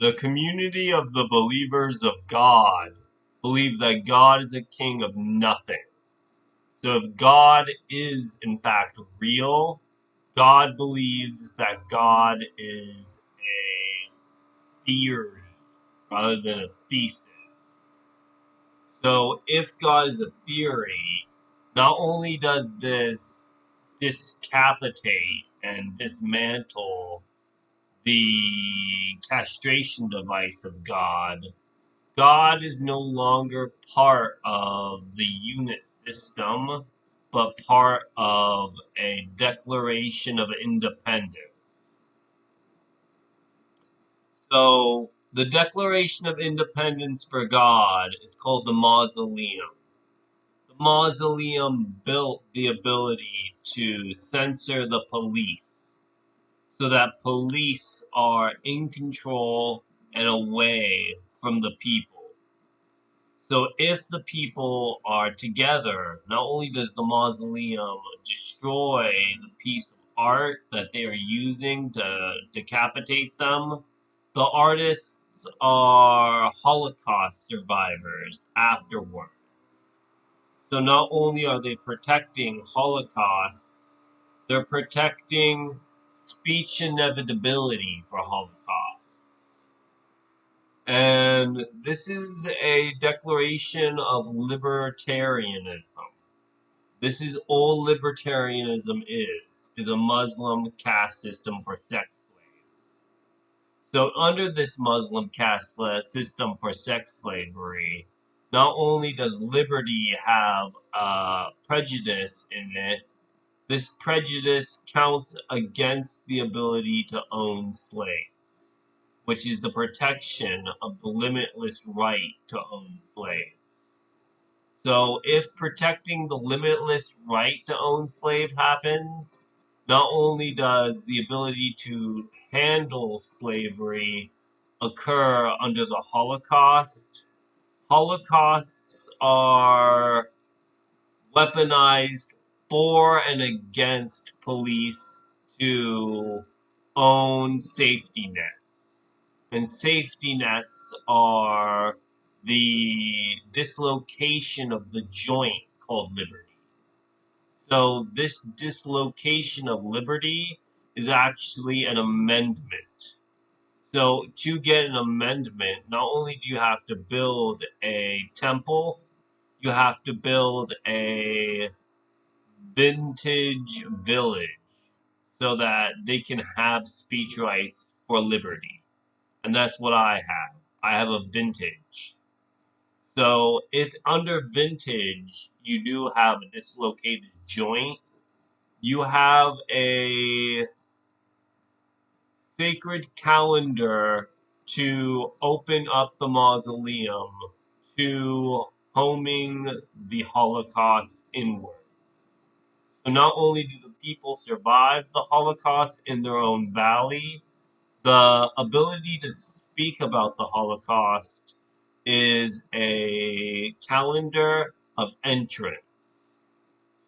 The community of the believers of God believe that God is a king of nothing. So if God is in fact real, God believes that God is a theory rather than a thesis. So if God is a theory, not only does this discapitate and dismantle the castration device of God, God is no longer part of the unit system, but part of a declaration of independence. So, the Declaration of Independence for God is called the Mausoleum. The Mausoleum built the ability to censor the police so that police are in control and away from the people. So if the people are together, not only does the mausoleum destroy the piece of art that they are using to decapitate them, the artists are Holocaust survivors afterward. So not only are they protecting Holocaust, they're protecting speech inevitability for Holocaust. And this is a declaration of libertarianism. This is all libertarianism is a Muslim caste system for sex slaves. So under this Muslim caste system for sex slavery, not only does liberty have prejudice in it, this prejudice counts against the ability to own slaves, which is the protection of the limitless right to own slaves. So if protecting the limitless right to own slave happens, not only does the ability to handle slavery occur under the Holocaust, Holocausts are weaponized for and against police to own safety nets. And safety nets are the dislocation of the joint called liberty. So this dislocation of liberty is actually an amendment. So to get an amendment, not only do you have to build a temple, you have to build a vintage village so that they can have speech rights for liberty. And that's what I have. I have a vintage. So if under vintage you do have a dislocated joint, you have a sacred calendar to open up the mausoleum to homing the Holocaust inward. So not only do the people survive the Holocaust in their own valley, the ability to speak about the Holocaust is a calendar of entrance.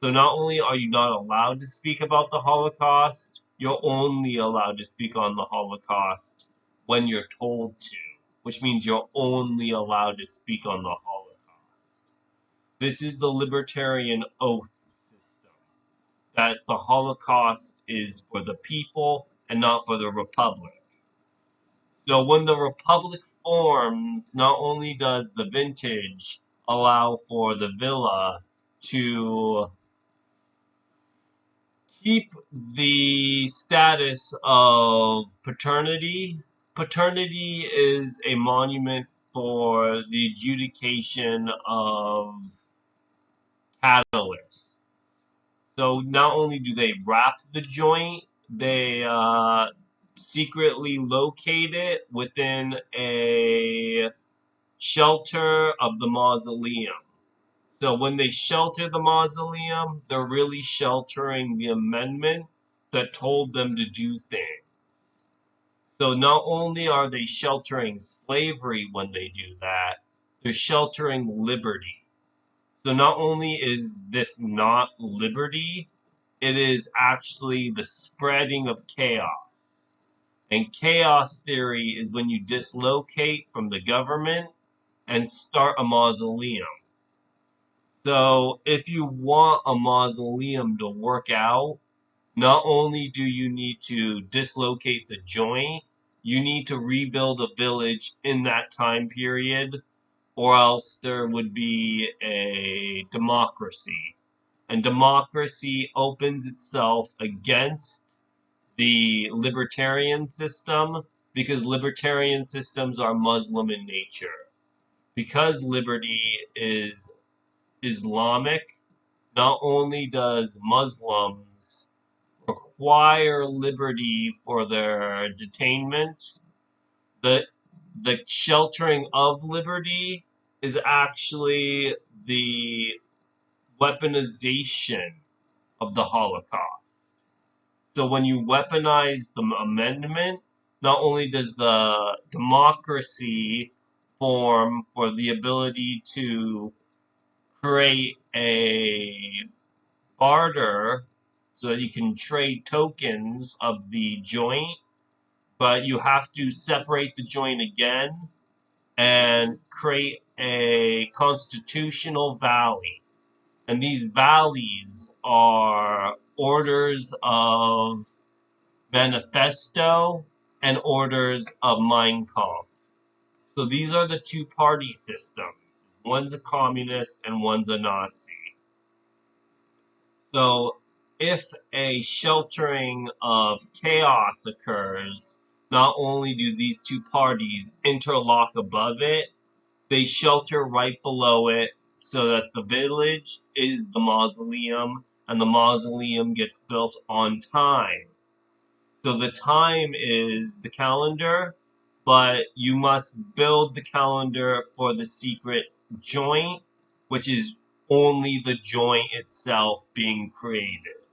So not only are you not allowed to speak about the Holocaust, you're only allowed to speak on the Holocaust when you're told to, which means you're only allowed to speak on the Holocaust. This is the libertarian oath system, that the Holocaust is for the people and not for the Republic. So when the Republic forms, not only does the vintage allow for the villa to keep the status of paternity. Paternity is a monument for the adjudication of catalysts. So not only do they wrap the joint, they secretly locate it within a shelter of the mausoleum. So when they shelter the mausoleum, they're really sheltering the amendment that told them to do things. So not only are they sheltering slavery when they do that, they're sheltering liberty. So not only is this not liberty, it is actually the spreading of chaos. And chaos theory is when you dislocate from the government and start a mausoleum. So if you want a mausoleum to work out, not only do you need to dislocate the joint, you need to rebuild a village in that time period, or else there would be a democracy. And democracy opens itself against the libertarian system because libertarian systems are Muslim in nature. Because liberty is Islamic, not only does Muslims require liberty for their detainment, the the sheltering of liberty is actually the weaponization of the Holocaust. So when you weaponize the amendment, not only does the democracy form for the ability to create a barter so that you can trade tokens of the joint, but you have to separate the joint again and create a constitutional valley. And these valleys are orders of manifesto and orders of Mein Kampf. So these are the two party systems. One's a communist and one's a Nazi. So if a sheltering of chaos occurs, not only do these two parties interlock above it, they shelter right below it so that the village is the mausoleum and the mausoleum gets built on time. So the time is the calendar, but you must build the calendar for the secret joint, which is only the joint itself being created.